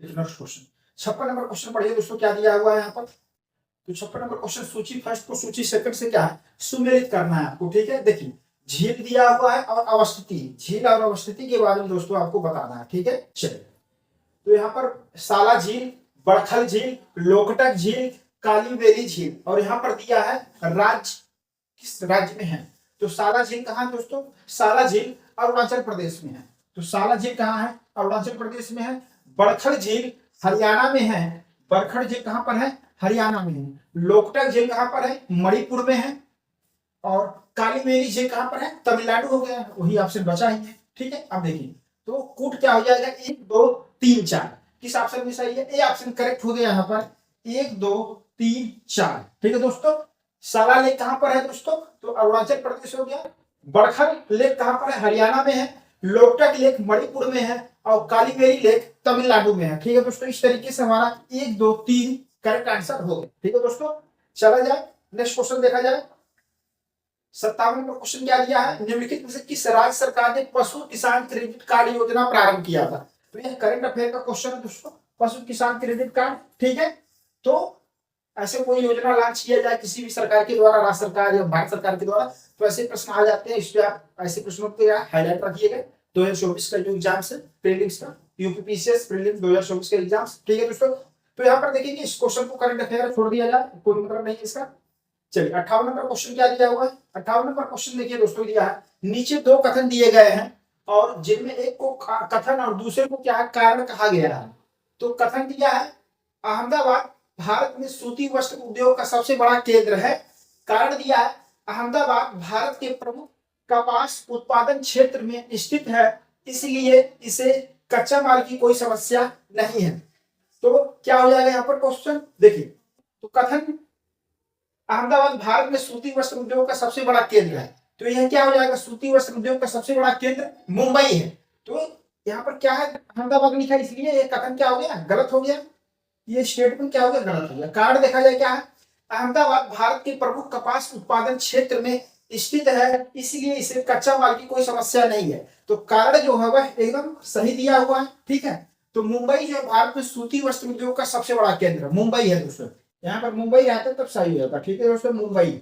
Next question 56 number question पढ़िए दोस्तों, क्या दिया हुआ है यहाँ पर। तो 56 नंबर क्वेश्चन सूची फर्स्ट को सूची सेकंड से क्या है सुमेलित करना है आपको, ठीक है। देखिए झील दिया हुआ है और अवस्थिति, झील और अवस्थिति के बारे में दोस्तों आपको बताना है, ठीक है। चलिए तो यहाँ पर साला झील, बड़खल झील, लोकटक झील, कालीबेरी झील, और यहाँ पर दिया है राज्य किस राज्य में है। तो साला झील कहाँ है दोस्तों, साला झील अरुणाचल प्रदेश में है। तो साला झील कहाँ है, अरुणाचल प्रदेश में है। बड़खल झील हरियाणा में है। बरखड़ झील कहाँ पर है, हरियाणा में है। लोकटक झील कहाँ पर है, मणिपुर में है। और कालीबेरी झील कहाँ पर है, तमिलनाडु हो गया, वही ऑप्शन बचा ही है, ठीक है। अब देखिए तो कूट क्या हो जाएगा, 1 2 3 4, किस ऑप्शन में सही है, ए ऑप्शन करेक्ट हो गया यहाँ पर, 1 2 3 4, ठीक है दोस्तों। साला लेक कहाँ पर है दोस्तों, तो अरुणाचल प्रदेश हो गया। बड़खल लेक कहाँ पर है, हरियाणा में है। लोकटक लेक मणिपुर में है और कालीबेरी लेक तमिलनाडु में है, ठीक है दोस्तों। इस तरीके से हमारा 1 2 3 करेक्ट आंसर हो गया, ठीक है दोस्तों। चला जाए नेक्स्ट क्वेश्चन देखा जाए। 57 नंबर क्वेश्चन क्या दिया है, निम्नलिखित में से किस राज्य सरकार ने पशु किसान क्रेडिट कार्ड योजना प्रारंभ किया था। तो यह करंट अफेयर का क्वेश्चन है दोस्तों, पशु किसान क्रेडिट कार्ड, ठीक है। तो ऐसे कोई योजना लॉन्च किया जाए किसी भी सरकार के द्वारा, राज्य सरकार या भारत सरकार के द्वारा, तो ऐसे प्रश्न आ जाते हैं। इस पे आप ऐसे प्रश्नों को हाईलाइट रखिएगा। 2024 का जो एग्जाम है प्रीलिम्स का, यूपीपीसीएस प्रीलिम्स 2024 के एग्जाम्स, ठीक है दोस्तों। तो यहाँ पर देखिए इस क्वेश्चन को करंट अफेयर छोड़ दिया जाए, कोई मतलब नहीं इसका। चलिए 58 नंबर क्वेश्चन क्या दिया हुआ है, 58 नंबर क्वेश्चन देखिए दोस्तों दिया है, नीचे 2 कथन दिए गए हैं और जिनमें एक को कथन और दूसरे को क्या कारण कहा गया है। तो कथन दिया है अहमदाबाद भारत में सूती वस्त्र उद्योग का सबसे बड़ा केंद्र है। कारण दिया है अहमदाबाद भारत के प्रमुख कपास उत्पादन क्षेत्र में स्थित है, इसलिए इसे कच्चा माल की कोई समस्या नहीं है। तो क्या हो जाएगा यहाँ पर क्वेश्चन, देखिए तो कथन अहमदाबाद भारत में सूती वस्त्र उद्योग का सबसे बड़ा केंद्र है, तो यह क्या हो जाएगा, सूती वस्त्र उद्योग का सबसे बड़ा केंद्र मुंबई है। तो यहाँ पर क्या है अहमदाबाद लिखा है, इसलिए ये कथन क्या हो गया, गलत हो गया। ये स्टेटमेंट क्या हो गया, गलत हो गया। कारण देखा जाए क्या है, अहमदाबाद भारत के प्रमुख कपास उत्पादन क्षेत्र में स्थित है, इसलिए इसे कच्चा माल की कोई समस्या नहीं है। तो कारण जो है वह एकदम सही दिया हुआ है, ठीक है। तो मुंबई जो है भारत में सूती वस्त्र उद्योग का सबसे बड़ा केंद्र मुंबई है दोस्तों। यहाँ पर मुंबई रहता तब सही होता, ठीक है दोस्तों। मुंबई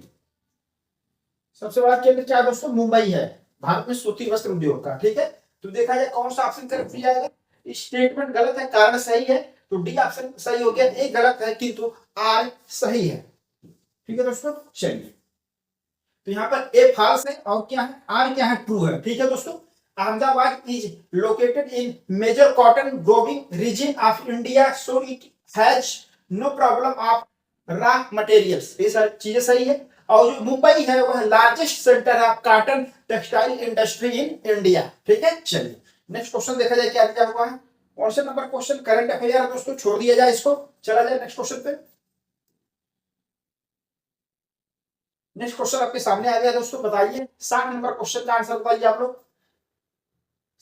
सबसे बड़ा केंद्र क्या दोस्तों, मुंबई है भारत में सूती वस्त्र उद्योग का, ठीक है। तो देखा जाए कौन सा ऑप्शन करेक्ट हो जाएगा, स्टेटमेंट गलत है, कारण सही है, तो डी ऑप्शन सही हो गया। ए गलत है किंतु आर सही है, ठीक है दोस्तों। चलिए तो यहाँ पर ए फॉल्स है और क्या है, आर क्या है, ट्रू है, ठीक है दोस्तों। Ahmedabad is located in major cotton growing region of India, so it has no problem of raw materials, ये सारी चीजें सही है। और जो मुंबई है वह largest centre of cotton textile industry in India, ठीक है। चलिए नेक्स्ट क्वेश्चन देखा जाए क्या दिया हुआ है। कौन सा नंबर क्वेश्चन, करंट अफेयर है दोस्तों, छोड़ दिया जाए इसको, चला जाए नेक्स्ट क्वेश्चन पे। नेक्स्ट क्वेश्चन आपके सामने आ गया दोस्तों, बताइए 60 नंबर क्वेश्चन का आंसर बताइए आप लोग।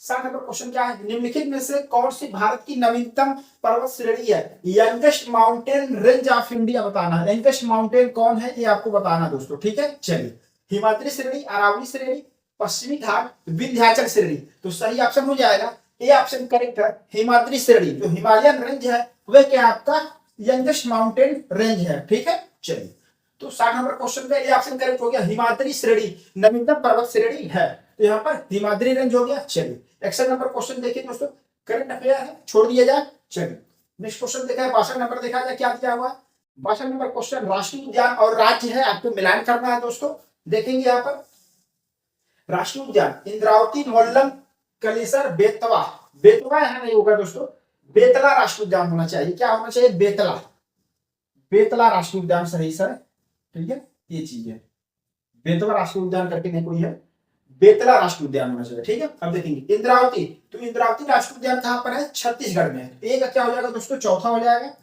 60 नंबर क्वेश्चन क्या है, निम्नलिखित में से कौन सी भारत की नवीनतम पर्वत श्रेणी है, youngest mountain range of India बताना है। यंगेस्ट माउंटेन कौन है ये आपको बताना दोस्तों, ठीक है। चलिए हिमाद्री श्रेणी, अरावली श्रेणी, पश्चिमी घाट, विंध्याचल श्रेणी। तो सही ऑप्शन हो जाएगा ए ऑप्शन करेक्ट है, हिमाद्री श्रेणी। जो हिमालयन रेंज है वह क्या आपका यंगेस्ट माउंटेन रेंज है, ठीक है। चलिए तो 60 नंबर क्वेश्चन में ए ऑप्शन करेक्ट हो गया, हिमाद्री श्रेणी नवीनतम पर्वत श्रेणी है, तो यहाँ पर हिमाद्री रेंज हो गया। चलिए 61 नंबर क्वेश्चन देखिए दोस्तों, करंट अफेयर है, छोड़ दिया जाए। चलिए नेक्स्ट क्वेश्चन देखा है, 62 नंबर देखा जाए क्या दिया हुआ है। 62 नंबर क्वेश्चन राष्ट्रीय उद्यान और राज्य है, आपको मिलान करना है दोस्तों। देखेंगे यहाँ पर राष्ट्रीय उद्यान इंद्रावती, मोल्लम, कलेसर, बेतवा। बेतवा यहाँ नहीं होगा दोस्तों, बेतला राष्ट्रीय उद्यान होना चाहिए। क्या होना चाहिए, बेतला, बेतला राष्ट्रीय उद्यान सही सर, ठीक है। ये चीज है, बेतवा राष्ट्रीय उद्यान करके नहीं कोई है, बेतला राष्ट्रीय उद्यान होना चाहिए, ठीक है। अब देखेंगे इंद्रावती, तो इंद्रावती राष्ट्रीय उद्यान कहां पर है, छत्तीसगढ़ में है। ए का क्या हो जाएगा दोस्तों, चौथा हो जाएगा।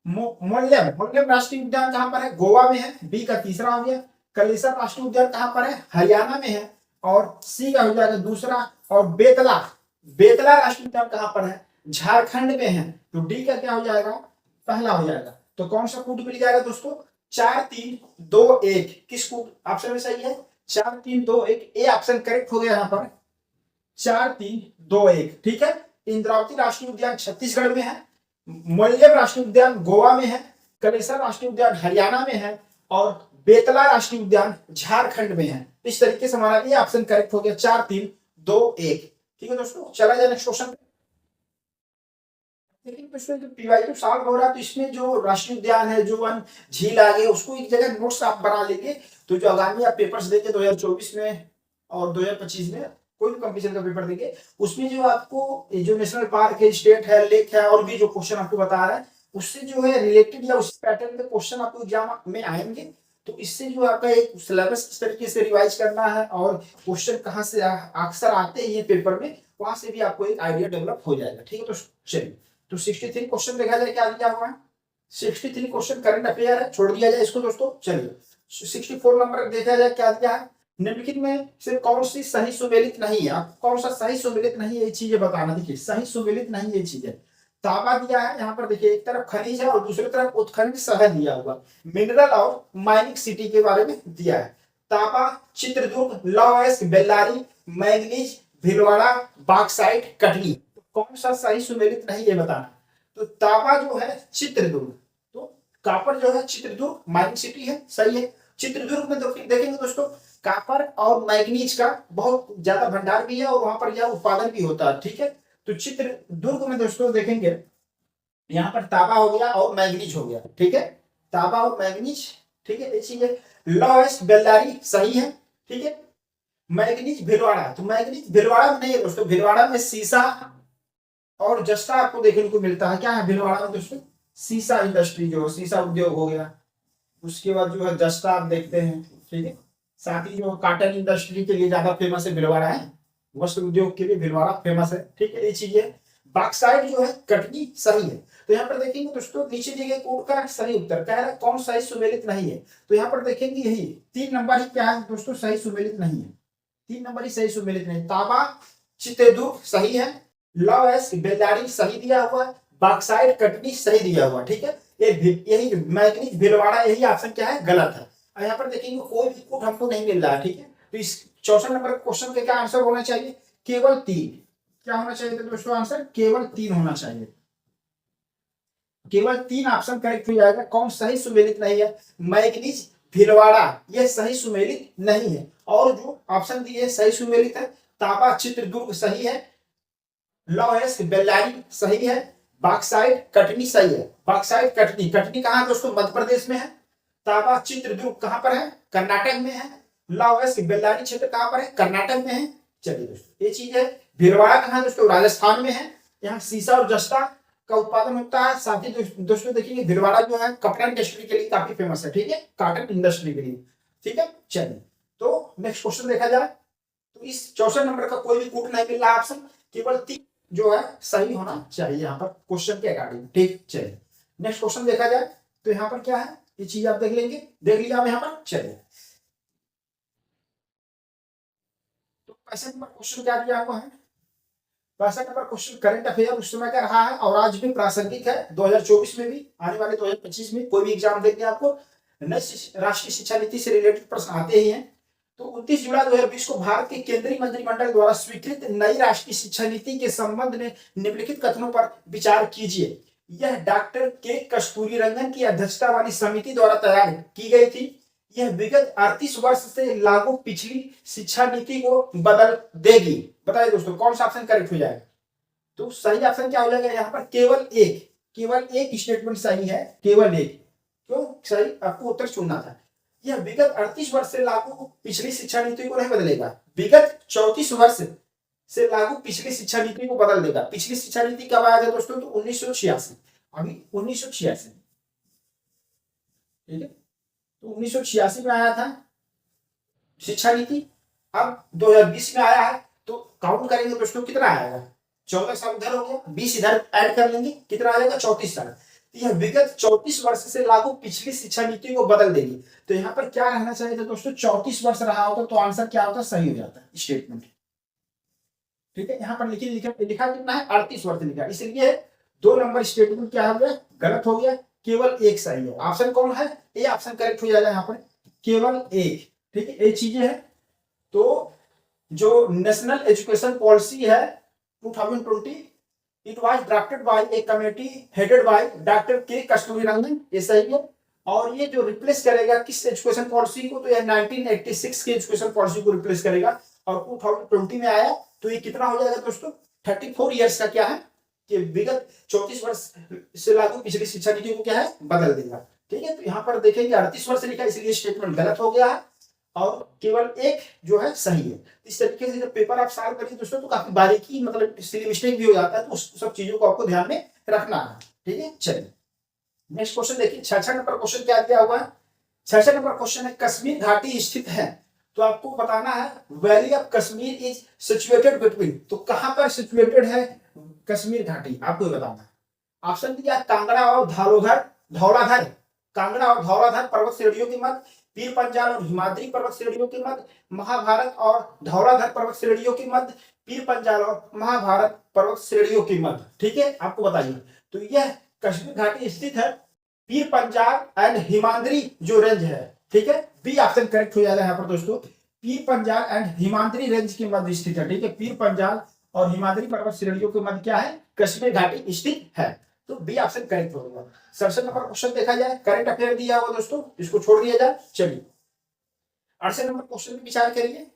मोल्लेम, मोल्लेम राष्ट्रीय उद्यान कहां पर है, गोवा में है, बी का तीसरा हो गया। कलेसर राष्ट्रीय उद्यान कहां पर है, हरियाणा में है, और सी का हो जाएगा दूसरा। और बेतला, बेतला राष्ट्रीय उद्यान कहां पर है, झारखंड में है, तो डी का क्या हो जाएगा, पहला हो जाएगा। तो कौन सा कूट मिल जाएगा दोस्तों, 4 3 2 1, किस कूट ऑप्शन में सही है, 4 3 2 1, ए ऑप्शन करेक्ट हो गया यहाँ पर, 4 3 2 1, ठीक है। इंद्रावती राष्ट्रीय उद्यान छत्तीसगढ़ में है, मोलियम राष्ट्रीय उद्यान गोवा में है, कलेसर राष्ट्रीय उद्यान हरियाणा में है और बेतला राष्ट्रीय उद्यान झारखंड में है। इस तरीके से हमारा ये ऑप्शन करेक्ट हो गया, 4 3 2 1। ठीक है दोस्तों, चला जाए नेक्स्ट क्वेश्चन। लेकिन दोस्तों जो पीवाई सॉल्व हो रहा है तो इसमें जो राष्ट्रीय उद्यान है, जो वन झील आ गए, उसको एक जगह नोट्स आप बना लेंगे। तो जो आगामी आप पेपर्स देंगे 2024 में और 2025 में कोई भी कंपटीशन का पेपर देंगे, उसमें जो आपको जो नेशनल पार्क है, स्टेट है, लेक है और भी जो क्वेश्चन आपको बता रहा है उससे जो है रिलेटेड या उस पैटर्न के क्वेश्चन आपको एग्जाम में आएंगे। तो इससे जो आपका एक सिलेबस इस तरीके से रिवाइज करना है और क्वेश्चन कहाँ से अक्सर आते हैं ये पेपर में, वहां से भी आपको एक आइडिया डेवलप हो जाएगा। ठीक है, तो चलिए तो 63 क्वेश्चन देखा जाए क्या दिया हुआ है। 63 क्वेश्चन करंट अफेयर है, छोड़ दिया जाए इसको दोस्तों। चलिए 64 नंबर देखा जाए क्या दिया है। निम्नलिखित में से कौन सी सही सुमेलित नहीं है, आपको कौन सा सही सुमेलित नहीं है ये चीजें बताना। देखिए सही सुमेलित नहीं ये चीजें, तांबा दिया है यहाँ पर, देखिए एक तरफ खनिज है और दूसरी तरफ उत्खनन शहर दिया हुआ, मिनरल और माइनिंग सिटी के बारे में दिया है। तांबा चित्रदुर्ग, लॉयस, बेल्लारी, मैंगनीज, भीलवाड़ा, बॉक्साइट, कटनी, कौन सा सही सुमेलित नहीं ये बताना। तो तांबा जो है चित्रदुर्ग, तो कॉपर जो है चित्रदुर्ग माइनिंग सिटी है, सही है। चित्रदुर्ग में देखेंगे दोस्तों कॉपर और मैग्नीज का बहुत ज्यादा भंडार भी है और वहां पर यह उत्पादन भी होता है। ठीक है, तो चित्रदुर्ग में दोस्तों देखेंगे यहाँ पर तांबा हो गया और मैग्नीज हो गया। ठीक है, तांबा और मैग्नीज, ठीक है, ये चीज है। लॉयस बेल्लारी सही है। ठीक है, मैग्नीज भीलवाड़ा, तो मैग्नीज भीलवाड़ा में नहीं है दोस्तों, भीलवाड़ा में सीसा और जस्टा आपको देखने को मिलता है। क्या है भीलवाड़ा में दोस्तों, सीसा इंडस्ट्री, जो सीसा उद्योग हो गया, उसके बाद जो है जस्टा आप देखते हैं। ठीक है, साथ ही जो कॉटन इंडस्ट्री के लिए ज्यादा फेमस है भीलवाड़ा है, वस्त्र उद्योग के लिए भीलवाड़ा फेमस है। ठीक है, ये चीजें। बॉक्साइट जो है कटनी सही है। तो यहाँ पर देखेंगे दोस्तों नीचे दिए गए कोड का सही उत्तर क्या है, कौन सही सुमेलित नहीं है। तो यहाँ पर देखेंगे यही 3 नंबर ही क्या है दोस्तों, सही सुमेलित नहीं है। 3 नंबर ही सही सुमेलित नहीं। तांबा चित्रदुर्ग सही है, लॉयस बेल्लारी सही दिया हुआ है, बॉक्साइट कटनी सही दिया हुआ। ठीक है, यही मैग्नीज भीलवाड़ा यही ऑप्शन क्या है, गलत है। और यहाँ पर देखेंगे कोई भी कोड हमको नहीं मिल रहा है। ठीक है, तो इस 64 नंबर क्वेश्चन का क्या आंसर होना चाहिए, केवल 3। क्या होना चाहिए दोस्तों आंसर, केवल 3 होना चाहिए। केवल 3 ऑप्शन करेक्ट हो जाएगा। कौन सही सुमेलित नहीं है, मैग्नीज भीलवाड़ा यह सही सुमेलित नहीं है। और जो ऑप्शन दिए सही सुमेलित है, तांबा चित्रदुर्ग सही है, लॉयस बेल्लारी सही है, बॉक्साइट कटनी सही है। बॉक्साइट कटनी, कटनी कहाँ है दोस्तों, मध्य प्रदेश में है। तांबा चित्रदुर्ग कहाँ पर है, कर्नाटक में है। लॉयस बेल्लारी क्षेत्र कहाँ पर है, कर्नाटक में है। चलिए दोस्तों ये चीज है। भीलवाड़ा कहाँ है दोस्तों, राजस्थान में है। यहाँ सीसा और जस्ता का उत्पादन होता है। साथ ही दोस्तों देखिए भीलवाड़ा जो है कपड़ा इंडस्ट्री के लिए काफी फेमस है। ठीक है, कॉटन इंडस्ट्री के लिए। ठीक है, चलिए तो नेक्स्ट क्वेश्चन देखा जाए। तो इस 64 नंबर का कोई भी कोड नहीं मिल रहा ऑप्शन, केवल 3 जो है सही होना चाहिए यहाँ पर क्वेश्चन के अकॉर्डिंग। ठीक, चलिए नेक्स्ट क्वेश्चन देखा जाए। तो यहाँ पर क्या है ये चीज आप देख लेंगे, देख लिया यहाँ पर। चलिए तो 65 नंबर क्वेश्चन क्या दिया हुआ है। 65 नंबर क्वेश्चन करंट अफेयर उस समय का रहा है और आज भी प्रासंगिक है। 2024 में भी, आने वाले 2025 में कोई भी एग्जाम देंगे आपको नई राष्ट्रीय शिक्षा नीति से रिलेटेड प्रश्न आते ही हैं। तो 29 जुलाई 2020 को भारत के केंद्रीय मंत्रिमंडल द्वारा स्वीकृत नई राष्ट्रीय शिक्षा नीति के संबंध में निम्नलिखित कथनों पर विचार कीजिए। यह डॉक्टर के कस्तूरीरंगन की अध्यक्षता वाली समिति द्वारा तैयार की गई थी। यह विगत 38 वर्ष से लागू पिछली शिक्षा नीति को बदल देगी। बताइए दोस्तों कौन सा ऑप्शन करेक्ट हो जाएगा। तो सही ऑप्शन क्या हो जाएगा यहाँ पर, केवल एक स्टेटमेंट सही है, केवल एक। क्यों सही, आपको उत्तर चुनना था। यह विगत 38 वर्ष से लागू पिछली शिक्षा नीति को नहीं बदलेगा, विगत 34 वर्ष से लागू पिछली शिक्षा नीति को बदल देगा। पिछली शिक्षा नीति कब आया था दोस्तों, तो 1986, अभी 1986। ठीक है, तो 1986 में आया था शिक्षा नीति। अब 2020 में आया है, तो काउंट करेंगे दोस्तों कितना आएगा, 14 साल उधर हो गया, 20 इधर ऐड कर लेंगे, कितना आ जाएगा 34 साल। यह विगत 34 वर्ष से लागू पिछली शिक्षा नीति को बदल देगी। तो यहाँ पर क्या रहना चाहिए था दोस्तों, 34 वर्ष रहा होता तो आंसर क्या होता, सही हो जाता स्टेटमेंट। ठीक है, यहाँ पर लिखा कितना है, 38 वर्ष लिखा, इसलिए 2 नंबर स्टेटमेंट क्या हो गया, गलत हो गया। केवल एक सही है। ऑप्शन कौन है, ए ऑप्शन करेक्ट हो जाएगा यहाँ पर, केवल एक। ठीक है, ये चीजें है। तो जो नेशनल एजुकेशन पॉलिसी है 2020 it was drafted bye A committee headed by doctor के कस्तूरीरंगन, ये सही है। और ये जो रिप्लेस करेगा किस एजुकेशन पॉलिसी को, तो ये 1986 की एजुकेशन पॉलिसी को रिप्लेस करेगा। और 2020 में आया, तो ये कितना हो जाएगा दोस्तों, 34 ईयर्स का क्या है कि विगत 34 वर्ष से लागू पिछली शिक्षा नीति को क्या है बदल देगा। ठीक है, तो यहाँ पर देखेंगे 38 वर्ष लिखा, इसलिए स्टेटमेंट गलत हो गया है और केवल एक जो है सही है। इस तरीके से जब पेपर आप सॉल्व करेंगे दोस्तों तो काफी बारीकी मतलब सिली मिस्टेक भी हो जाता है, तो उस सब चीजों को आपको ध्यान में रखना है। ठीक है, चलिए नेक्स्ट क्वेश्चन देखिए। 6 नंबर क्वेश्चन क्या दिया हुआ है। 6 नंबर क्वेश्चन है, कश्मीर घाटी स्थित है, तो आपको बताना है valley of Kashmir is situated between, तो कहां पर सिचुएटेड है कश्मीर घाटी, आपको बताना है। ऑप्शन दिया कांगड़ा और धौलाधर, कांगड़ा और धौलाधर पर्वत श्रेणियों के मध्य, पीर पंजाल और हिमाद्री पर्वत श्रेणियों के मध्य, महाभारत और धौलाधर पर्वत श्रेणियों के मध्य, पीर पंजाल और महाभारत पर्वत श्रेणियों के मध्य। ठीक है, आपको बताइए। तो यह कश्मीर घाटी स्थित है पीर पंजाल एंड हिमाद्री जो रेंज है। ठीक है, बी ऑप्शन करेक्ट हो जाएगा यहाँ पर दोस्तों, पीर पंजाल एंड हिमाद्री रेंज के मध्य स्थित है। ठीक है, पीर पंजाल और हिमाद्री पर्वत श्रेणियों के मध्य क्या है, कश्मीर घाटी स्थित है। तो बी ऑप्शन करेक्ट होगा। 67 नंबर क्वेश्चन देखा जाए, करंट अफेयर दिया हुआ दोस्तों, इसको छोड़ दिया जाए। चलिए 68 नंबर क्वेश्चन पे विचार करिए।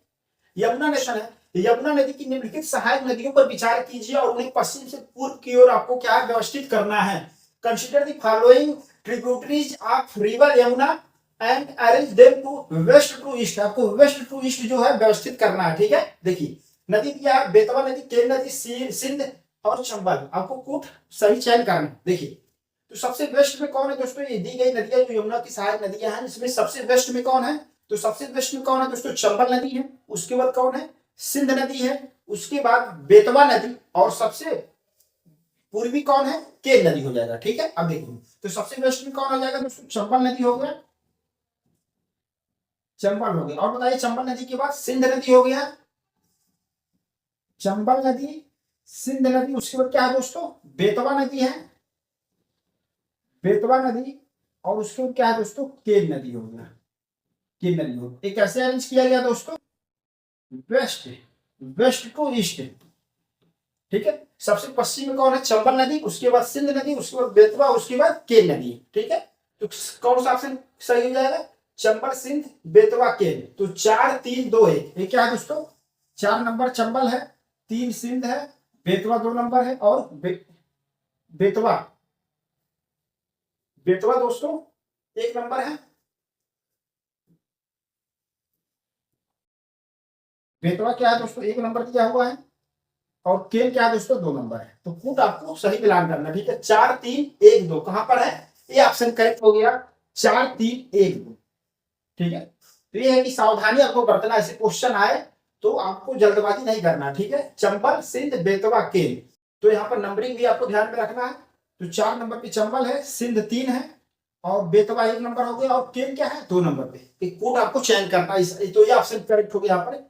यमुना नेशन है, यमुना नदी की निम्नलिखित सहायक नदियों पर विचार कीजिए और उन्हें पश्चिम से पूर्व की ओर आपको क्या व्यवस्थित करना है। Consider the following tributaries of river Yamuna and arrange them to west to east, आपको वेस्ट टू ईस्ट जो है व्यवस्थित करना है। ठीक है, देखिए नदी दिया है बेतवा नदी, केन नदी, सिंध और चंबल, आपको कुछ सही चयन करना है। देखिए तो सबसे वेस्ट में कौन है दोस्तों, ये दी गई नदियां जो यमुना की सहायक नदियां हैं, इसमें सबसे वेस्ट में कौन है, तो सबसे वेस्ट में कौन है दोस्तों, चंबल नदी है। उसके बाद कौन है, सिंध नदी है। उसके बाद बेतवा नदी और सबसे पूर्वी कौन है, केन नदी हो जाएगा। ठीक है, अब देखिए तो सबसे वेस्ट में कौन हो जाएगा दोस्तों, चंबल नदी हो गया, चंबल हो गया। और बताइए चंबल नदी के बाद सिंध नदी हो गया, चंबल नदी, सिंध नदी। उसके बाद क्या है दोस्तों, बेतवा नदी है, बेतवा नदी। और उसके बाद क्या है दोस्तों, केन नदी हो गया, केन नदी हो गया। एक कैसे अरेंज किया गया दोस्तों, वेस्ट वेस्ट टू ईस्ट। ठीक है, सबसे पश्चिम में कौन है, चंबल नदी, उसके बाद सिंध नदी, उसके बाद बेतवा, उसके बाद केन नदी। ठीक है, तो कौन सा ऑप्शन सही हो जाएगा, चंबल, सिंध, बेतवा, केन। तो 4 3 2 1, ये क्या है दोस्तों, 4 नंबर चंबल है, 3 सिंध है, बेतवा 2 नंबर है और बेतवा, बेतवा दोस्तों 1 नंबर है, बेतवा क्या है दोस्तों 1 नंबर दिया हुआ है और केन क्या है दोस्तों 2 नंबर है। तो कूट आपको सही मिलान करना। ठीक है, 4 3 1 2 कहां पर है, ये ऑप्शन करेक्ट हो गया, 4 3 1 2। ठीक है, तो ये है कि सावधानी आपको बरतना, ऐसे क्वेश्चन आए तो आपको जल्दबाजी नहीं करना। ठीक है, चंबल, सिंध, बेतवा, केन। तो यहाँ पर नंबरिंग भी आपको ध्यान में रखना है। तो 4 नंबर पे चंबल है, सिंध 3 है और बेतवा 1 नंबर हो गया और केन क्या है 2 नंबर पे। एक कोड आपको चयन करना है, तो ये ऑप्शन करेक्ट हो गया यहाँ पर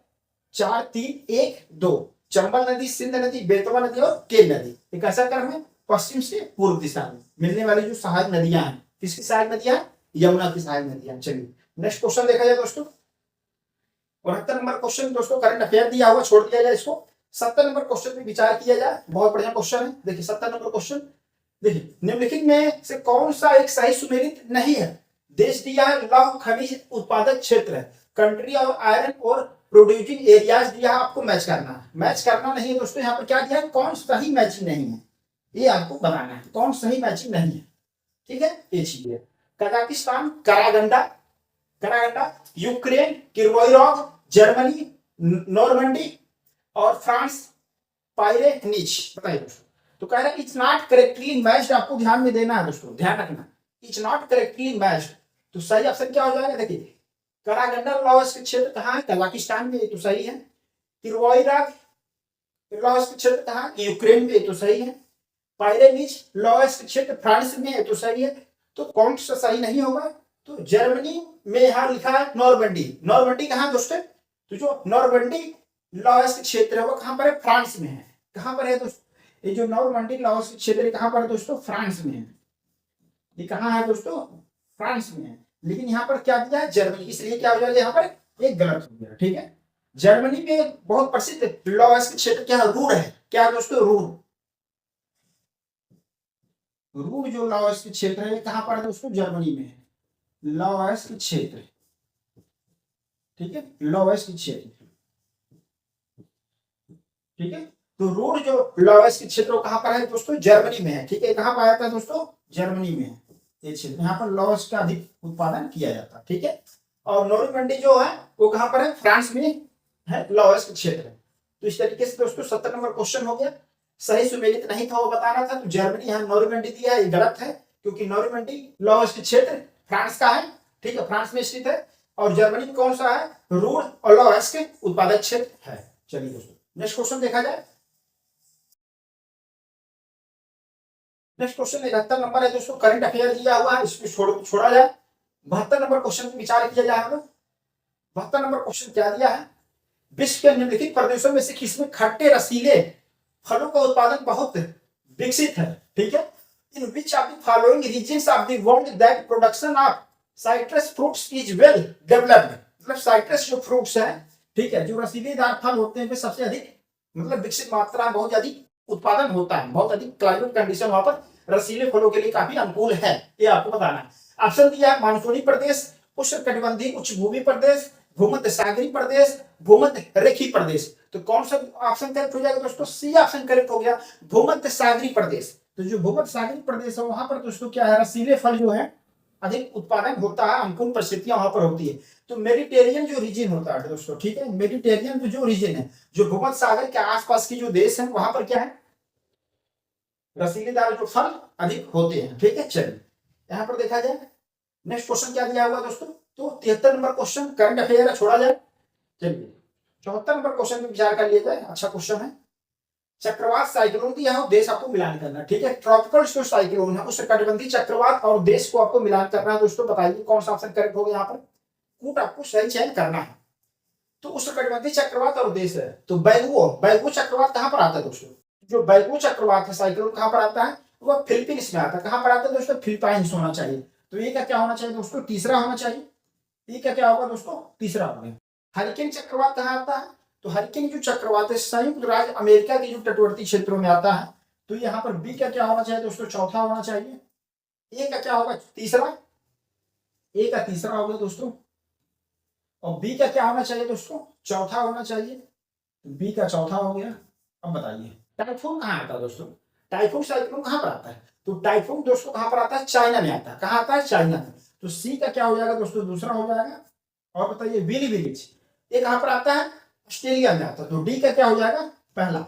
4 3 1 2, चंबल नदी, सिंध नदी, बेतवा नदी और केन नदी। एक ऐसा क्रम है पश्चिम से पूर्व दिशा में मिलने वाली जो सहायक नदियां हैं, किसकी सहायक नदियां, यमुना की सहायक नदियां। चलिए नेक्स्ट क्वेश्चन देखा जाए दोस्तों। 69 नंबर क्वेश्चन दोस्तों करंट अफेयर दिया हुआ, छोड़ दिया जाए इसको। 70 नंबर क्वेश्चन पे विचार किया जाए, बहुत बढ़िया क्वेश्चन है। देखिए 70 नंबर क्वेश्चन, देखिए निम्नलिखित में से कौन सा एक सही सुमेलित नहीं है। देश दिया है, लौह खनिज उत्पादक क्षेत्र है, कंट्री और आयरन और प्रोड्यूसिंग एरियाज दिया है, आपको मैच करना है। मैच करना नहीं है दोस्तों, यहाँ पर क्या दिया है, कौन सही मैचिंग नहीं है, ये आपको बताना है कौन सही मैचिंग नहीं है। ठीक है, ये चीज है। कजाकिस्तान करागंडा, करागंडा, यूक्रेन किर्वोइरॉग, जर्मनी नॉर्मंडी और फ्रांस पायरेनीज। बताइए दोस्तों, तो कह रहा है इट्स नॉट करेक्टली मैच्ड, आपको ध्यान में देना है दोस्तों, ध्यान रखना, इट्स नॉट करेक्टली मैच्ड। तो सही ऑप्शन क्या हो जाएगा, देखिए करागंडा लॉस क्षेत्र कहाँ है, कजाकिस्तान में, ये तो सही है। किर्वोइरॉग लॉस क्षेत्र कहाँ, यूक्रेन में, ये तो सही है। पायरेनीज लॉस क्षेत्र फ्रांस में, ये तो सही है। तो कौन सा सही नहीं होगा, तो जर्मनी में यहाँ लिखा है नॉर्मंडी, नॉर्मंडी कहाँ दोस्तों, तो जो नॉर्मंडी लॉस क्षेत्र है वो कहाँ पर है, फ्रांस में है। कहाँ पर है दोस्तों, ये जो नॉर्मंडी लॉस क्षेत्र कहाँ पर है दोस्तों, फ्रांस में है। ये कहाँ है दोस्तों, फ्रांस में है। लेकिन यहाँ पर क्या दिया है, जर्मनी, इसलिए क्या हो जाएगा यहाँ पर एक गलत हो गया। ठीक है, जर्मनी में बहुत प्रसिद्ध लॉस क्षेत्र क्या है, रूर है। क्या है दोस्तों, रूर, रूड जो लाओस क्षेत्र है कहां पर है दोस्तों, जर्मनी में है। लाओस क्षेत्र, ठीक है, लाओस क्षेत्र, ठीक है। तो रूड जो लाओस क्षेत्र कहां पर है दोस्तों, जर्मनी में है, ठीक है। कहां पाया था दोस्तों, जर्मनी में है ये क्षेत्र, यहाँ पर लाओस का अधिक उत्पादन किया जाता है, ठीक है। और नॉर्मंडी जो है वो कहां पर है, फ्रांस में है, लाओस क्षेत्र। तो इस तरीके से दोस्तों 70 नंबर क्वेश्चन हो गया। सही सुमेलित नहीं था वो बताना था, तो जर्मनी यहाँ नॉर्मंडी दिया है, ये गलत है, क्योंकि नॉर्मंडी लाओस क्षेत्र फ्रांस का है, ठीक है, फ्रांस में स्थित है। और जर्मनी में कौन सा है, रूर और लाओस के उत्पादक क्षेत्र है। चलिए दोस्तों नेक्स्ट क्वेश्चन देखा जाए। नेक्स्ट क्वेश्चन 71 नंबर है दोस्तों, करंट अफेयर दिया हुआ है, इसको छोड़ा जाए। 72 नंबर क्वेश्चन पर विचार किया जाएगा। 72 नंबर क्वेश्चन क्या दिया है, विश्व के निम्नलिखित प्रदेशों में से किसमें खट्टे रसीले फलों का उत्पादन बहुत विकसित है, ठीक है। In which of the following regions of the world that production of citrus fruits is well developed. मतलब साइट्रस जो फ्रूट्स है, ठीक है, जो रसीलेदार फल होते हैं वे सबसे अधिक मतलब विकसित मात्रा में बहुत अधिक उत्पादन होता है, बहुत अधिक क्लाइमेट कंडीशन वहां पर रसीले फलों के लिए काफी अनुकूल है, ये आपको बताना है। ऑप्शन दिया है मानसूनी प्रदेश, उष्णकटिबंधीय उच्च भूमि प्रदेश, भूमध्य सागरीय प्रदेश, भूमध्य रेखीय प्रदेश। तो कौन सा ऑप्शन करेक्ट हो जाएगा दोस्तों, सी ऑप्शन करेक्ट हो गया, भूमध्य सागरीय प्रदेश। तो जो भूमध्य सागरीय प्रदेश है वहां पर दोस्तों क्या है, रसीले फल जो है अधिक उत्पादन होता है, अनुकूल परिस्थितियां वहां पर होती है। तो मेडिटेरियन जो रीजन होता है दोस्तों, ठीक है, मेडिटेरियन जो रीजन है, जो भूमध्य सागर के आसपास की जो देश है वहां पर क्या है, रसीलेदार जो फल अधिक होते हैं, ठीक है। चलिए यहां पर देखा जाए नेक्स्ट क्वेश्चन क्या दिया हुआ दोस्तों, तो 73 नंबर क्वेश्चन करंट अफेयर है, छोड़ा जाए। चलिए 74 नंबर क्वेश्चन में विचार कर लिया जाए, अच्छा क्वेश्चन है। चक्रवात साइक्लोन दिया है, देश आपको मिलान करना, ठीक है। ट्रॉपिकल जो साइक्लोन है उष्णकटिबंधीय चक्रवात और देश को आपको मिलान करना है दोस्तों। बताइए कौन सा ऑप्शन करेक्ट होगा, यहाँ पर कूट आपको सही चयन करना है। तो उष्णकटिबंधीय चक्रवात और देश है, तो बैगुओ चक्रवात कहां पर आता है दोस्तों, जो बैगुओ चक्रवात है साइक्लोन कहां पर आता है, वह फिलीपींस में आता है। कहां पर आता है दोस्तों, फिलीपाइंस होना चाहिए। तो ये का क्या होना चाहिए दोस्तों, तीसरा होना चाहिए। ये का क्या होगा दोस्तों, तीसरा हो गया। हरिकेन चक्रवात कहां आता है, तो हरिकेन जो चक्रवात है संयुक्त राज्य अमेरिका के जो तटवर्ती क्षेत्रों में आता है। तो यहाँ पर बी का क्या होना चाहिए दोस्तों, चौथा होना चाहिए। ए का क्या होगा, तीसरा, ए का तीसरा होगा दोस्तों। और बी का क्या होना चाहिए दोस्तों, चौथा होना चाहिए। बी का चौथा हो गया। अब बताइए टाइफून कहाँ आता है दोस्तों, टाइफून साइक्लोन कहाँ पर आता है, तो टाइफून दोस्तों कहाँ पर आता है, चाइना में आता है। कहाँ आता है, चाइना में। तो सी का क्या हो जाएगा दोस्तों, दूसरा हो जाएगा। और बताइए विली विलिज, ये कहाँ पर आता है, ऑस्ट्रेलिया में आता है। तो डी का क्या हो जाएगा, पहला।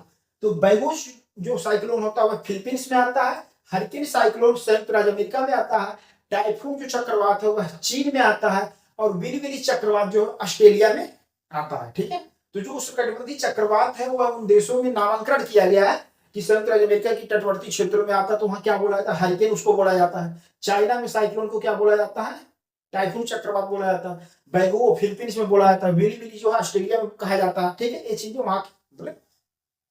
तो बैगुस जो साइक्लोन होता है वह फिलीपींस में आता है। हरिकेन साइक्लोन संयुक्त राज्य अमेरिका में आता है। टाइफून जो चक्रवात है वह चीन में आता है। और विली विली चक्रवात जो ऑस्ट्रेलिया में आता है, ठीक है। तो जो उष्णकटिबंधीय चक्रवात है वह उन देशों में नामांकन किया गया है कि संयुक्त राज्य अमेरिका की तटवर्ती क्षेत्रों में आता है, तो वहां क्या बोला जाता है, हरिकेन उसको बोला जाता है। चाइना में साइक्लोन को क्या बोला जाता है, टाइफून चक्रवात बोला जाता है। बैगुओ फिलीपींस में बोला जाता है। विली विली जो है ऑस्ट्रेलिया में कहा जाता है, ठीक है। ये चीजें वहां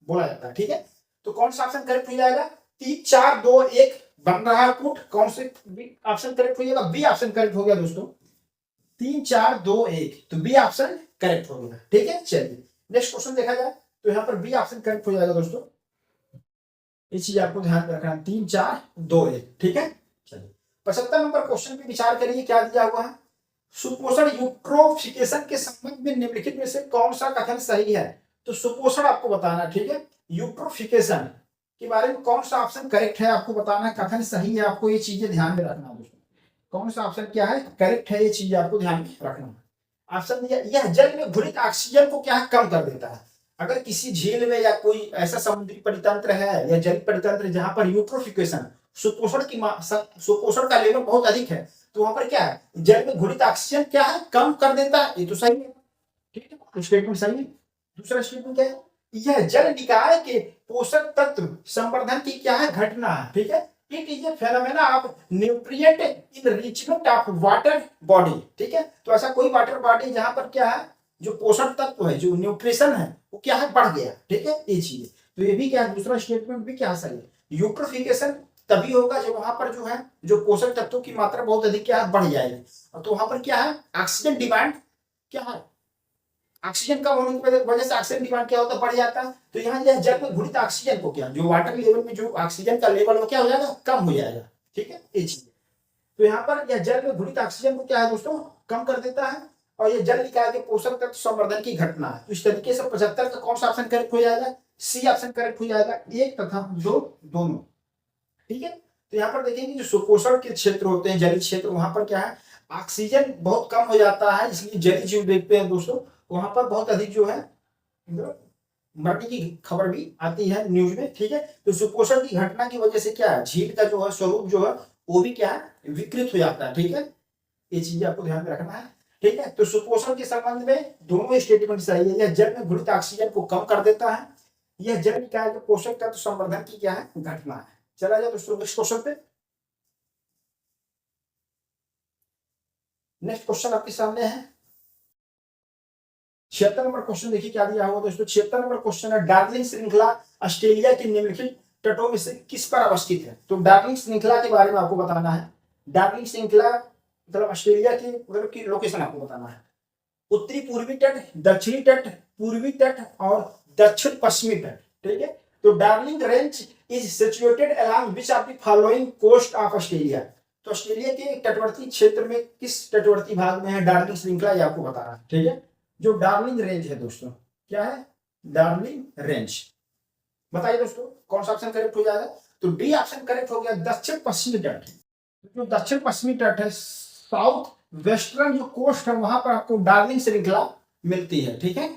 बोला जाता है, ठीक है। तो कौन सा ऑप्शन करेक्ट हो जाएगा, 3 4 2 1 बन रहा है पुट, कौन से ऑप्शन करेक्ट हो जाएगा, बी ऑप्शन करेक्ट हो गया दोस्तों। 3 4 2 1, तो बी ऑप्शन करेक्ट हो गया, ठीक है। चलिए नेक्स्ट क्वेश्चन देखा जाए, तो यहाँ पर बी ऑप्शन करेक्ट हो जाएगा दोस्तों। ये चीज आपको ध्यान रखना है, 3 4 2 1, ठीक है। चलिए 75 नंबर क्वेश्चन पे विचार करिए, क्या दिया हुआ है, सुपोषण यूट्रोफिकेशन के संबंध में निम्नलिखित में से कौन सा कथन सही है। तो सुपोषण आपको बताना, ठीक है। यूट्रोफिकेशन के बारे में कौन सा ऑप्शन करेक्ट है आपको बताना, कथन सही है, आपको ये चीजें ध्यान में रखना है दोस्तों। कौन सा ऑप्शन क्या है, करेक्ट है, ये चीज आपको ध्यान में रखना है। ऑप्शन दिया, यह जल में घुलित ऑक्सीजन को क्या कम कर देता है। अगर किसी झील में या कोई ऐसा समुद्री परितंत्र है या जल परितंत्र जहां पर यूट्रोफिकेशन सुपोषण का लेवल बहुत अधिक है, तो वहां पर क्या है, जल में घुलित ऑक्सीजन क्या है, कम कर देता है। ये तो सही है, ठीक है, स्टेटमेंट सही है। दूसरा स्टेटमेंट क्या है, यह जल निकाय के पोषक तत्व संवर्धन की क्या है, घटना है, ठीक है। It is a phenomena of nutrient enrichment of water body, ठीक है। तो ऐसा कोई वाटर बॉडी जहां पर क्या है, जो पोषक तत्व है, जो न्यूट्रिशन है वो क्या है, बढ़ गया, ठीक है, ये चीज। तो ये भी क्या, दूसरा स्टेटमेंट भी क्या सही है। यूट्रोफिकेशन तभी होगा जब वहां पर जो है, जो पोषक तत्वों की मात्रा बहुत अधिक क्या है, बढ़ जाएगी। तो वहां पर क्या है, ऑक्सीजन डिमांड क्या है, ऑक्सीजन कम होने की वजह से ऑक्सीजन डिमांड क्या होता है, बढ़ जाता है। तो यहाँ यह जल में घुलित ऑक्सीजन को क्या, जो वाटर लेवल में जो ऑक्सीजन का लेवल वो क्या हो जाएगा, कम हो जाएगा। ठीक है, ये चीज। तो यहाँ पर यह जल में घुलित ऑक्सीजन को क्या है दोस्तों, कम कर देता है। और ये जल निकाय के पोषक तत्व संवर्धन की घटना है। तो इस तरीके से 75 का कौन सा ऑप्शन करेक्ट हो जाएगा, सी ऑप्शन करेक्ट हो जाएगा, एक तथा दो दोनों। ठीक है, तो यहाँ पर देखेंगे जो सुपोषण के क्षेत्र होते हैं, जलीय क्षेत्र, वहां पर क्या है, ऑक्सीजन बहुत कम हो जाता है, इसलिए जलीय जीव देखते हैं दोस्तों, वहां पर बहुत अधिक जो है मरने की खबर भी आती है न्यूज में। ठीक है, तो सुपोषण की घटना की वजह से क्या है, झील का जो है स्वरूप जो है वो भी क्या है, विकृत हो जाता है। ठीक है, ये चीजें आपको ध्यान में रखना है। ठीक है, तो सुपोषण के संबंध में दोनों स्टेटमेंट सही है। यह जल में घुलित ऑक्सीजन को कम कर देता है, यह जल निकाय के पोषक तत्व संवर्धन की क्या है, घटना है। चला जाए दोस्तों नेक्स्ट क्वेश्चन पे। नेक्स्ट क्वेश्चन आपके सामने है 76 नंबर क्वेश्चन। देखिए क्या दिया हुआ दोस्तों, 76 नंबर क्वेश्चन है, डार्जिलिंग श्रृंखला ऑस्ट्रेलिया के निम्नलिखित तटों में से किस पर अवस्थित है। तो डार्जिलिंग श्रृंखला के बारे में आपको बताना है। डार्जिलिंग श्रृंखला मतलब ऑस्ट्रेलिया की मतलब की लोकेशन आपको बताना है। उत्तरी पूर्वी तट, दक्षिणी तट, पूर्वी तट और दक्षिण पश्चिमी तट। ठीक है, तो Darjeeling range is situated along which of the following coast of Australia. तो ऑस्ट्रेलिया के तटवर्ती क्षेत्र में किस तटवर्ती भाग में है डार्जिलिंग श्रृंखला, ये आपको बताना है। ठीक है, जो डार्जिलिंग रेंज है दोस्तों, क्या है, डार्जिलिंग रेंज। बताइए दोस्तों कौन सा ऑप्शन करेक्ट हो जाएगा। तो डी ऑप्शन करेक्ट हो गया, दक्षिण पश्चिमी तट। जो दक्षिण पश्चिमी तट है, साउथ वेस्टर्न जो कोस्ट है, वहां पर आपको डार्जिलिंग श्रृंखला मिलती है। ठीक है,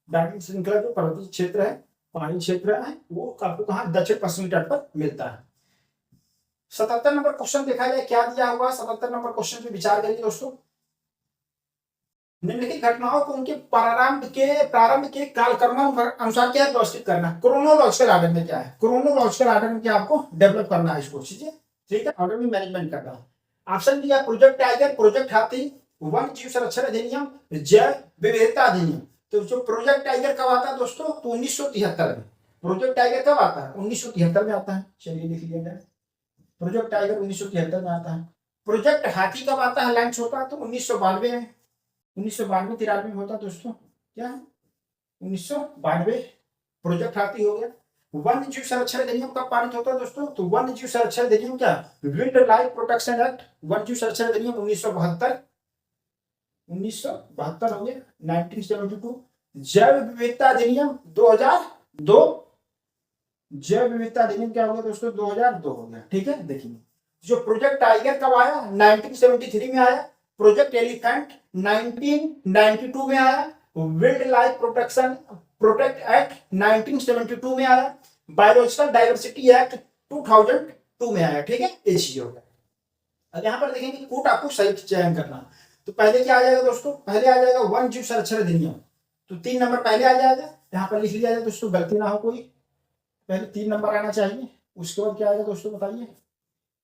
डार्जिलिंग श्रृंखला जो पर्वतीय क्षेत्र है, पहाड़ी क्षेत्र है, वो आपको कहाँ, दक्षिण पश्चिमी तट पर मिलता है। 77 नंबर क्वेश्चन देखा जाए क्या दिया हुआ। 77 नंबर क्वेश्चन पे विचार करिए दोस्तों। निम्नलिखित घटनाओं को उनके प्रारंभ के कालक्रम अनुसार क्या व्यवस्थित करना, क्रोनोलॉजिकल ऑर्डर में क्या है, क्रोनोलॉजिकल ऑर्डर में क्या आपको डेवलप करना है इसको, ठीक है, ऑर्डर में मैनेजमेंट करना है। ऑप्शन दिया प्रोजेक्ट टाइगर, प्रोजेक्ट हाथी, वन जीव संरक्षण अधिनियम, जैव विविधता अधिनियम। तो जो प्रोजेक्ट टाइगर कब आता है दोस्तों, तो 1973 में। प्रोजेक्ट टाइगर कब आता है, 1973 में आता है। चलिए लिख लिया जाए, प्रोजेक्ट टाइगर 1973 में आता है। प्रोजेक्ट हाथी कब आता है, लॉन्च होता है, तो 1992 में, 1992-93 में होता दोस्तों, क्या 1992 प्रोजेक्ट हाथी हो गया। वन्य जीव संरक्षण अधिनियम कब पारित होता है दोस्तों, तो वन्य जीव संरक्षण अधिनियम क्या, वाइल्ड लाइफ प्रोटेक्शन एक्ट, वन्य जीव संरक्षण अधिनियम 1972 हो गया 1972। जैव विविधता अधिनियम 2002, जैव विविधता अधिनियम क्या हो गया दोस्तों, 2002 हो गया। ठीक है, देखिए जो प्रोजेक्ट टाइगर कब आया, 1973 में आया। प्रोजेक्ट एलिफेंट 1992 में आया। वाइल्ड लाइफ प्रोटेक्ट एक्ट 1972 में आया। बायोलॉजिकल डाइवर्सिटी एक्ट 2002 में आया। ठीक है, ये चीज हो गया। अब यहाँ पर देखेंगे कोट आपको सही चयन करना। तो पहले क्या आ जाएगा दोस्तों, पहले आ जाएगा वन जीव संरक्षण अधिनियम, तो 3 नंबर पहले आ जाएगा। यहाँ पर लिख लिया जाए दोस्तों, गलती ना हो कोई, पहले 3 नंबर आना चाहिए। उसके बाद क्या आएगा दोस्तों बताइए,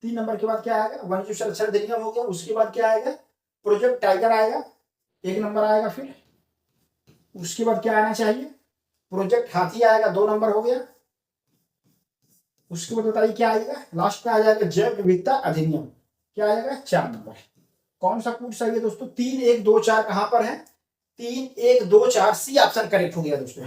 3 नंबर के बाद क्या आएगा, वन जीव संरक्षण अधिनियम हो गया। उसके बाद क्या आएगा, प्रोजेक्ट टाइगर आएगा, 1 नंबर आएगा। फिर उसके बाद क्या आना चाहिए, प्रोजेक्ट हाथी आएगा, 2 नंबर हो गया। उसके बाद बताइए क्या आएगा, लास्ट में आ जाएगा जैव विविधता अधिनियम, क्या आएगा 4 नंबर। कौन सा कूट सही है दोस्तों, 3 1 2 4 कहां पर है, 3 1 2 4 सी ऑप्शन करेक्ट हो गया दोस्तों।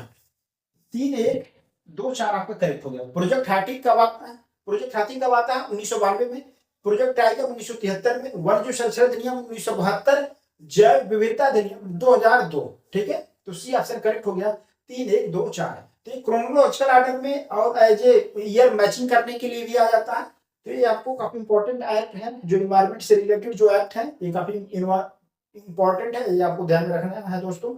3 1 2 4 आपका करेक्ट हो गया। प्रोजेक्ट हाथी कब आता है, प्रोजेक्ट हाथी कब आता है 1992 में। प्रोजेक्ट टाइगर 1973 में। वन जीव संरक्षण अधिनियम 1972। जैव विविधता अधिनियम 2002। ठीक है, तो सी ऑप्शन करेक्ट हो गया, 3 1 2 4। तो क्रोनोलॉजिकल ऑर्डर में और एज ए ईयर मैचिंग करने के लिए भी आ जाता है। तो ये आपको काफी इंपॉर्टेंट एक्ट है, जो इन्वायरमेंट से रिलेटेड जो एक्ट है, ये काफी इंपॉर्टेंट है, ये आपको ध्यान में रखना है दोस्तों।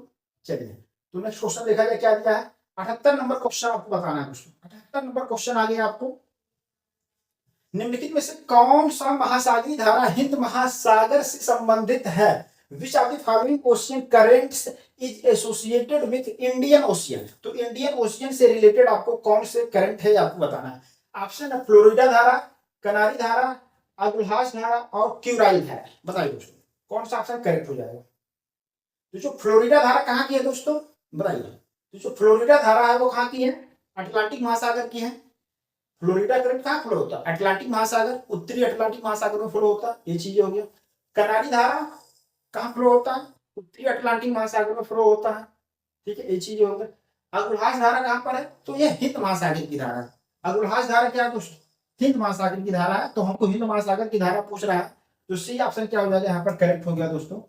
चलिए तो नेक्स्ट क्वेश्चन देखा जाए क्या दिया है। 78 नंबर क्वेश्चन आपको बताना है दोस्तों। 78 नंबर क्वेश्चन आ गया आपको, निम्नलिखित में से कौन सा महासागरीय धारा हिंद महासागर से संबंधित है। विच of the following ocean currents is associated with Indian ocean. तो इंडियन ओशियन से रिलेटेड आपको कौन से करंट है आपको बताना है। ऑप्शन है फ्लोरिडा धारा, कनारी धारा, अग्रहास धारा और क्यूराइल धारा। बताइए दोस्तों कौन सा ऑप्शन करेक्ट हो जाएगा। तो जो फ्लोरिडा धारा कहाँ की है दोस्तों, बताइए। तो जो फ्लोरिडा धारा है वो कहाँ की है, अटलांटिक महासागर की है। फ्लोरिडा करंट कहाँ फ्लो होता है, अटलांटिक महासागर, उत्तरी अटलांटिक महासागर में फ्लो होता है, ये चीज हो गया। कनारी धारा कहाँ फ्लो होता है, उत्तरी अटलांटिक महासागर में फ्लो होता है, ठीक है, ये चीज हो गई। अब उल्हास धारा कहाँ पर है, तो ये हिंद महासागर की धारा है। अब उल्हास धारा क्या है दोस्तों, हिंद महासागर की धारा है, तो हमको हिंद महासागर की धारा पूछ रहा है, तो सी ऑप्शन क्या हो जाएगा यहाँ पर करेक्ट हो गया दोस्तों,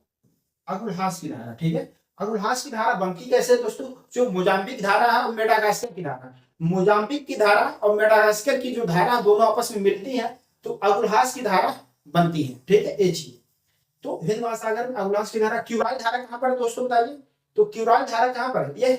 अगुलहास की धारा, ठीक है। अगुलहास की धारा बनती कैसे है दोस्तों, जो मोजाम्बिक धारा है और मेडागास्कर की धारा, मोजाम्बिक की धारा और मेडागास्कर की जो धारा दोनों आपस में मिलती है तो अगुलहास की धारा बनती है, ठीक है, ये चीज। तो हिंद महासागर में अगुलहास की धारा। क्यूराल धारा कहाँ पर है दोस्तों बताइए, तो क्यूराल धारा कहाँ पर है, ये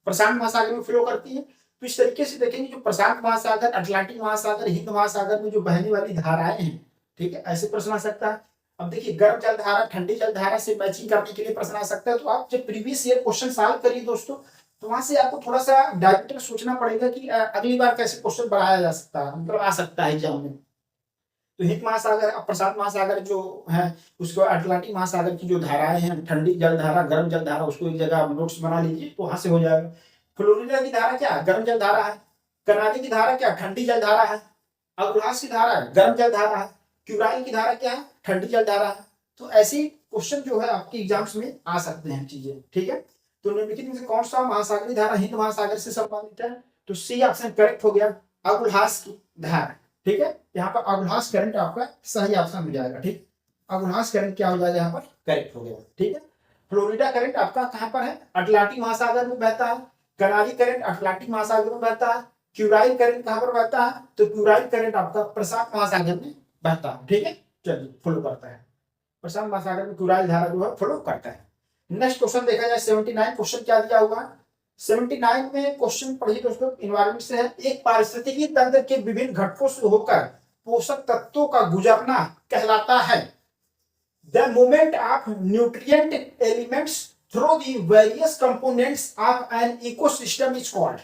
प्रशांत महासागर में फ्लो करती है। तो इस तरीके से देखेंगे जो प्रशांत महासागर, अटलांटिक महासागर, हिंद महासागर में जो बहने वाली धाराएं हैं, ठीक है, ऐसे प्रश्न आ सकता है। अब देखिए गर्म जल धारा ठंडी जल धारा से मैचिंग करने के लिए प्रश्न आ सकता है, तो आप जब प्रीवियस ईयर क्वेश्चन सॉल्व करिए दोस्तों, तो वहां से आपको थोड़ा सा डायरेक्टर सोचना पड़ेगा कि अगली बार कैसे क्वेश्चन बनाया जा सकता है, मतलब आ सकता है एग्जाम में। तो हिंद महासागर और प्रशांत महासागर जो है, उसको अटलांटिक महासागर की जो धाराएं हैं, ठंडी जल धारा, गर्म जल धारा, उसको एक जगह नोट्स बना लीजिए, तो वहां से हो जाएगा। फ्लोरिडा की धारा क्या है, गर्म जल धारा है। कनाडा की धारा क्या, ठंडी जल धारा है। अगुलहास की धारा है, गर्म जल धारा है। क्यूराइल की धारा क्या है, ठंडी जल धारा है। तो ऐसी क्वेश्चन जो है आपके एग्जाम्स में आ सकते हैं चीजें, ठीक है। तो निम्नलिखित में से कौन सा महासागरीय धारा हिंद महासागर से संबंधित है, तो सी ऑप्शन करेक्ट हो गया, अगुलहास की धारा, ठीक है। यहाँ पर अगुलहास करंट आपका सही ऑप्शन हो जाएगा, ठीक। अगुलहास करंट क्या हो जाएगा यहाँ पर, करेक्ट हो गया, ठीक है। फ्लोरिडा करंट आपका कहाँ पर है, अटलांटिक महासागर में बहता है। कनारी करंट अटलांटिक महासागर में बहता है। क्यूराइल करंट कहाँ पर बहता है, तो क्यूराइल करंट आपका प्रशांत महासागर में बहता है, ठीक है। चलिए फ्लो करता है, प्रशांत महासागर में क्यूराइल धारा जो है फ्लो करता है। नेक्स्ट क्वेश्चन देखा जाए 79 क्वेश्चन क्या दिया हुआ है। 79 में क्वेश्चन पढ़िए दोस्तों, इन्वायरमेंट से है। एक पारिस्थितिकी तंत्र के विभिन्न घटकों से होकर पोषक तत्वों का गुजरना कहलाता है। The movement of nutrient elements through the various components of an ecosystem is called.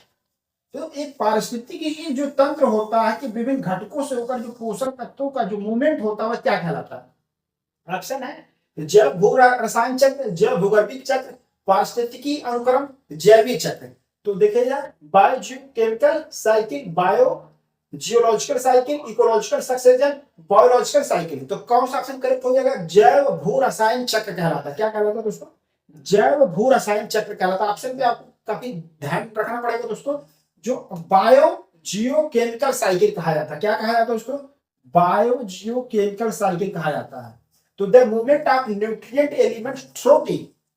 तो एक पारिस्थितिकी जो तंत्र होता है कि विभिन्न घटकों से होकर जो पोषक तत्वों का जो मूवमेंट होता है वह क्या कहलाता है। ऑप्शन है जैव भू रसायन चक्र, जैव भूगर्भिक चक्र, पारिस्थितिकी अनुक्रम, जैविक चक्र। तो देखिएगा biochemical cycle, bio geological cycle, ecological succession, biological cycle. तो कौन सा ऑप्शन करेक्ट हो जाएगा, जैव भू रसायन चक्र कहलाता है। क्या कहलाता है दोस्तों, जैव भू रसायन चक्र कहलाता है। ऑप्शन पे आपको काफी ध्यान रखना पड़ेगा दोस्तों। जो बायो जियो केमिकल साइकिल कहा जाता है, क्या कहा जाता है उसको, बायो जियो केमिकल साइकिल कहा जाता है। तो the movement of nutrient elements through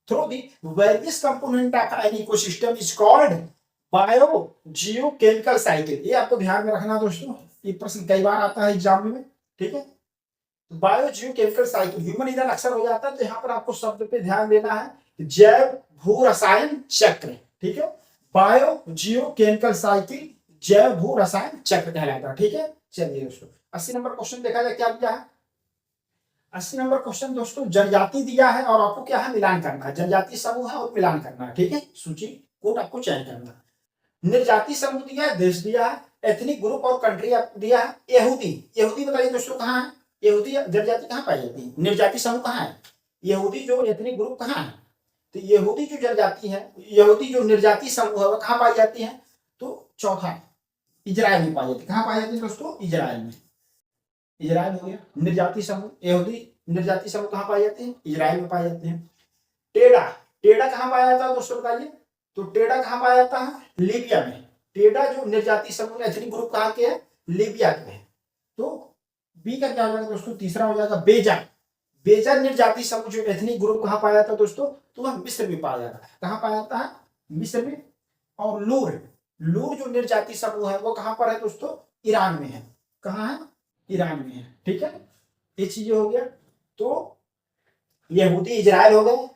the various component of an ecosystem is called bio Jio chemical cycle. ये आपको ध्यान में रखना दोस्तों, ये प्रश्न कई बार आता है एग्जाम में, ठीक है। बायो जियो केमिकल साइकिल ह्यूमन ईंधन अक्सर हो जाता है, तो यहाँ पर आपको शब्द पे ध्यान देना है, जैव भू रसायन चक्र, ठीक है। बायो जियो केमिकल साइकिल जैव भू रसायन चक्र कहलाता है, ठीक है। चलिए दोस्तों 80 नंबर क्वेश्चन देखा जाए क्या दिया है। 80 नंबर क्वेश्चन दोस्तों जनजाति दिया है और आपको क्या है, मिलान करना है। जनजाति समूह है और मिलान करना है, ठीक है। सूची कोड आपको चयन करना है। निर्जाति समूह दिया है, देश दिया है, एथनिक ग्रुप और कंट्री आपको दिया है। यहूदी, यहूदी बताइए दोस्तों कहाँ है, यहूदी जनजाति कहाँ पाई जाती है, निर्जाति समूह कहाँ है, यहूदी जो एथनिक ग्रुप कहाँ है। तो यहूदी जो जनजाति है, यहूदी जो निर्जाति समूह है, वह कहाँ पाई जाती है, तो चौथा इजराइल में पाई जाती है। कहाँ पाई जाती है दोस्तों, इजराइल में। इजराइल हो गया निर्जाति समूह, यहूदी निर्जाति समूह कहाँ पाई जाती है, इजराइल में पाई जाती है। टेढ़ा, टेढ़ा कहाँ पाया जाता है दोस्तों बताइए, तो टेढ़ा कहाँ पाया जाता है, लीबिया में। टेढ़ा जो निर्जाति समूह एथनिक ग्रुप कहाँ के है, लीबिया के है। तो बी का क्या हो जाएगा दोस्तों, तीसरा हो जाएगा बेजा। बेजा निर्जाति समूह जो एथनिक ग्रुप कहाँ पाया जाता है दोस्तों, तो वह मिस्र में पाया जाता है। कहाँ पाया जाता है, मिस्र में। और लूर, लूर जो निर्जाति समूह है वो कहाँ पर है दोस्तों, ईरान में है। कहाँ है, ईरान में है, ठीक है। ये चीजें हो गया। तो यहूदी इजराइल हो गए,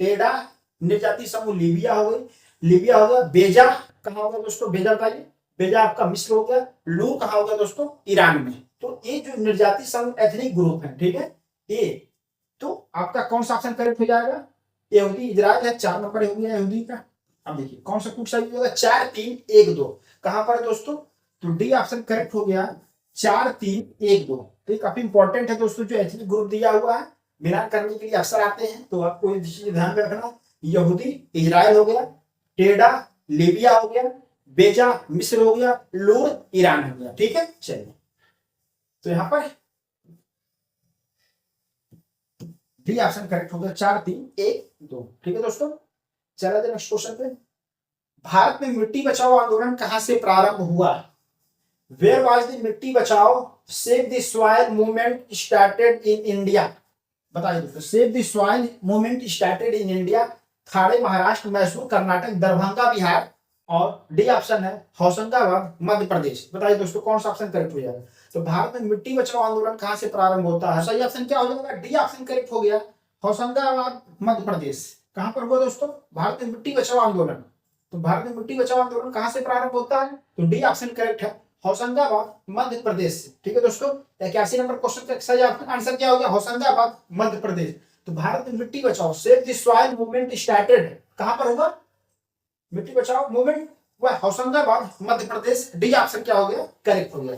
टेढ़ा निर्जाति समूह लीबिया हो गई, लीबिया हो गया। बेजा कहाँ होगा दोस्तों, बेजा बताइए, बेजा आपका मिस्र हो गया। लूर कहाँ होगा दोस्तों, ईरान में। तो ये जो निर्जाति समूह एथनिक ग्रुप है, ठीक है, ये तो आपका कौन सा ऑप्शन करेक्ट हो जाएगा, यहूदी इजराइल है। 4 नंबर हो गया यहूदी का। अब देखिए कौन सा कुछ सही होगा, 4 3 1 2 कहां पर है दोस्तों, तो डी ऑप्शन करेक्ट हो गया, 4 3 1 2। तो ये काफी इंपॉर्टेंट है दोस्तों, जो एथनिक ग्रुप दिया हुआ है मिलान करने के लिए अक्सर आते हैं, तो आपको ये चीज ध्यान में रखना। यहूदी इजराइल हो गया, टेढ़ा लीबिया हो गया, बेजा मिस्र हो गया, लूर ईरान हो गया, ठीक है। चलिए तो यहां पर डी ऑप्शन करेक्ट हो गया। 4-3-1-2। ठीक है दोस्तों, चला जाए नेक्स्ट क्वेश्चन पे। भारत में मिट्टी बचाओ आंदोलन कहां से प्रारंभ हुआ? Where was the Mitti Bachao save the soil movement started in India? बताइए दोस्तों, save the soil movement started in India. Thane, Maharashtra, Mysore, Karnataka, Darbhanga, Bihar, और डी ऑप्शन है होशंगाबाद, मध्य प्रदेश। बताइए दोस्तों कौन सा ऑप्शन करेक्ट हो जाएगा? तो भारत में मिट्टी बचाओ आंदोलन कहां से प्रारंभ होता है? सही ऑप्शन क्या हो जाएगा? डी ऑप्शन करेक्ट हो गया, होशंगाबाद, मध्य प्रदेश। कहां पर हुआ दोस्तों? भारत में मिट्टी बचाओ आंदोलन। तो भारत में मिट्टी बचाओ आंदोलन कहां से प्रारंभ होता है? तो डी ऑप्शन करेक्ट है, होशंगाबाद, मध्य प्रदेश से। ठीक है दोस्तों, 81 नंबर क्वेश्चन का सही आंसर क्या हो गया? होशंगाबाद, मध्य प्रदेश। तो भारत में मिट्टी Bachao save the soil movement started कहां पर होगा? मिट्टी बचाओ मूवमेंट वह होशंगाबाद, मध्य प्रदेश। डी ऑप्शन क्या हो गया? करेक्ट हो गया।